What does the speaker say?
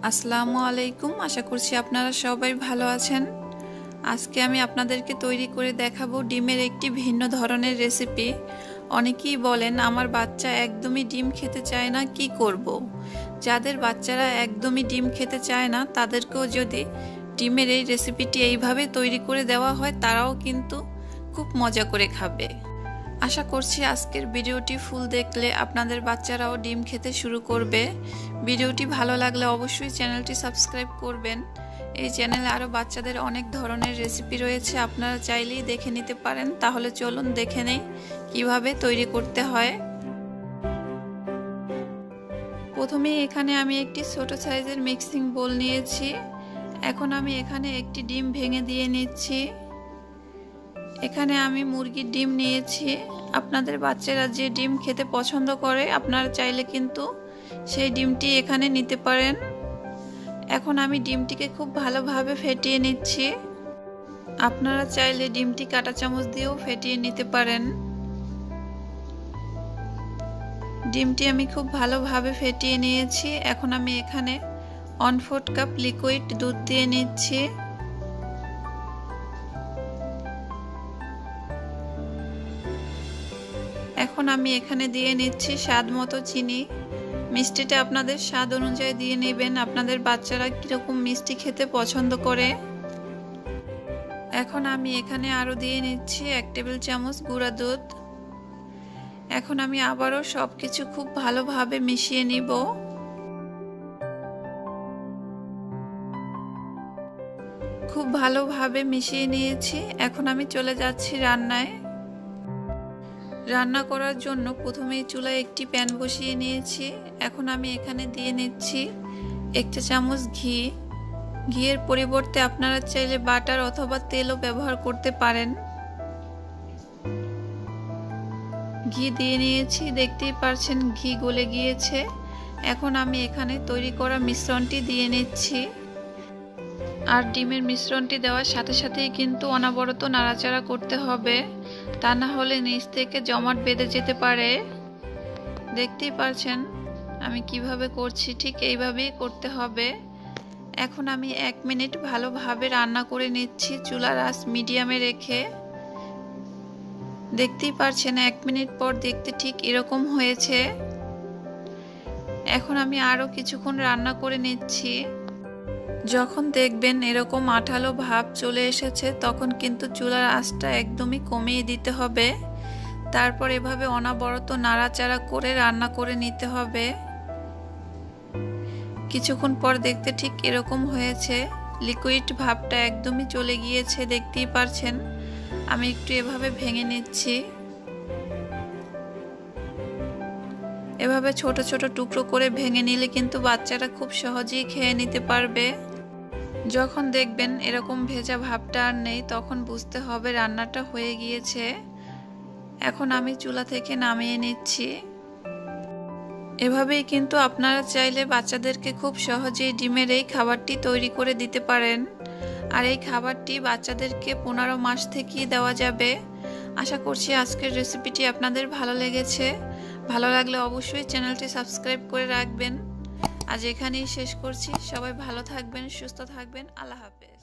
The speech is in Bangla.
আসসালামু আলাইকুম। আশা করছি আপনারা সবাই ভালো আছেন। আজকে আমি আপনাদেরকে তৈরি করে দেখাবো ডিমের একটি ভিন্ন ধরনের রেসিপি। অনেকেই বলেন আমার বাচ্চা একদমই ডিম খেতে চায় না, কি করব। যাদের বাচ্চারা একদমই ডিম খেতে চায় না তাদেরকেও যদি ডিমের এই রেসিপিটি এইভাবে তৈরি করে দেওয়া হয় তারাও কিন্তু খুব মজা করে খাবে। আশা করছি আজকের ভিডিওটি ফুল দেখলে আপনাদের বাচ্চারাও ডিম খেতে শুরু করবে। ভিডিওটি ভালো লাগলে অবশ্যই চ্যানেলটি সাবস্ক্রাইব করবেন। এই চ্যানেলে আরও বাচ্চাদের অনেক ধরনের রেসিপি রয়েছে, আপনারা চাইলেই দেখে নিতে পারেন। তাহলে চলুন দেখে নেই কিভাবে তৈরি করতে হয়। প্রথমেই এখানে আমি একটি ছোট সাইজের মিক্সিং বোল নিয়েছি। এখন আমি এখানে একটি ডিম ভেঙে দিয়ে নিচ্ছি। এখানে আমি মুরগির ডিম নিয়েছি। আপনাদের বাচ্চারা যে ডিম খেতে পছন্দ করে আপনারা চাইলে কিন্তু সেই ডিমটি এখানে নিতে পারেন। এখন আমি ডিমটিকে খুব ভালোভাবে ফেটিয়ে নিচ্ছি। আপনারা চাইলে ডিমটি কাঁটা চামচ দিয়েও ফেটিয়ে নিতে পারেন। ডিমটি আমি খুব ভালোভাবে ফেটিয়ে নিয়েছি। এখন আমি এখানে 1/4 কাপ লিকুইড দুধ দিয়ে নিচ্ছি। এখন আমি এখানে দিয়ে নিচ্ছি স্বাদ মতো চিনি। মিষ্টিটা আপনাদের স্বাদ অনুযায়ী দিয়ে নেবেন, আপনাদের বাচ্চারা কিরকম মিষ্টি খেতে পছন্দ করে। এখন আমি এখানে আরো দিয়ে নিচ্ছি 1 টেবিল চামচ গুঁড়া দুধ। এখন আমি আবারও সবকিছু খুব ভালোভাবে মিশিয়ে নিব। খুব ভালোভাবে মিশিয়ে নিয়েছি। এখন আমি চলে যাচ্ছি রান্নায়। রান্না করার জন্য প্রথমেই চুলায় একটি প্যান বসিয়ে নিয়েছি। এখন আমি এখানে দিয়ে নিচ্ছি 1 চা চামচ ঘি। ঘিয়ের পরিবর্তে আপনারা চাইলে বাটার অথবা তেলও ব্যবহার করতে পারেন। ঘি দিয়ে নিয়েছি, দেখতেই পারছেন ঘি গলে গিয়েছে। এখন আমি এখানে তৈরি করা মিশ্রণটি দিয়ে নিচ্ছি। আর ডিমের মিশ্রণটি দেওয়ার সাথে সাথেই কিন্তু অনবরত নাড়াচাড়া করতে হবে, তা না হলে নিচ থেকে জমাট বেঁধে যেতে পারে। দেখতেই পারছেন আমি কিভাবে করছি, ঠিক এইভাবেই করতে হবে। এখন আমি 1 মিনিট ভালোভাবে রান্না করে নিচ্ছি চুলার আঁচ মিডিয়ামে রেখে। দেখতেই পারছেন 1 মিনিট পর দেখতে ঠিক এরকম হয়েছে। এখন আমি আরো কিছুক্ষণ রান্না করে নিচ্ছি। যখন দেখবেন এরকম আঠালো ভাব চলে এসেছে তখন কিন্তু চুলার আঁচটা একদমই কমিয়ে দিতে হবে। তারপর এভাবে অনবরত নাড়াচাড়া করে রান্না করে নিতে হবে। কিছুক্ষণ পর দেখতে ঠিক এরকম হয়েছে, লিকুইড ভাবটা একদমই চলে গিয়েছে। দেখতেই পারছেন আমি একটু এভাবে ভেঙে নিচ্ছি। এভাবে ছোট ছোট টুকরো করে ভেঙে নিলে কিন্তু বাচ্চারা খুব সহজেই খেয়ে নিতে পারবে। যখন দেখবেন এরকম ভেজা ভাবটা আর নেই তখন বুঝতে হবে রান্নাটা হয়ে গিয়েছে। এখন আমি চুলা থেকে নামিয়ে নিচ্ছি। এভাবেই কিন্তু আপনারা চাইলে বাচ্চাদেরকে খুব সহজেই ডিমের এই খাবারটি তৈরি করে দিতে পারেন। আর এই খাবারটি বাচ্চাদেরকে 15 মাস থেকেই দেওয়া যাবে। আশা করছি আজকের রেসিপিটি আপনাদের ভালো লেগেছে। ভালো লাগলে অবশ্যই চ্যানেলটি সাবস্ক্রাইব করে রাখবেন। আজ এখানেই শেষ করছি। সবাই ভালো থাকবেন, সুস্থ থাকবেন। আল্লাহ হাফেজ।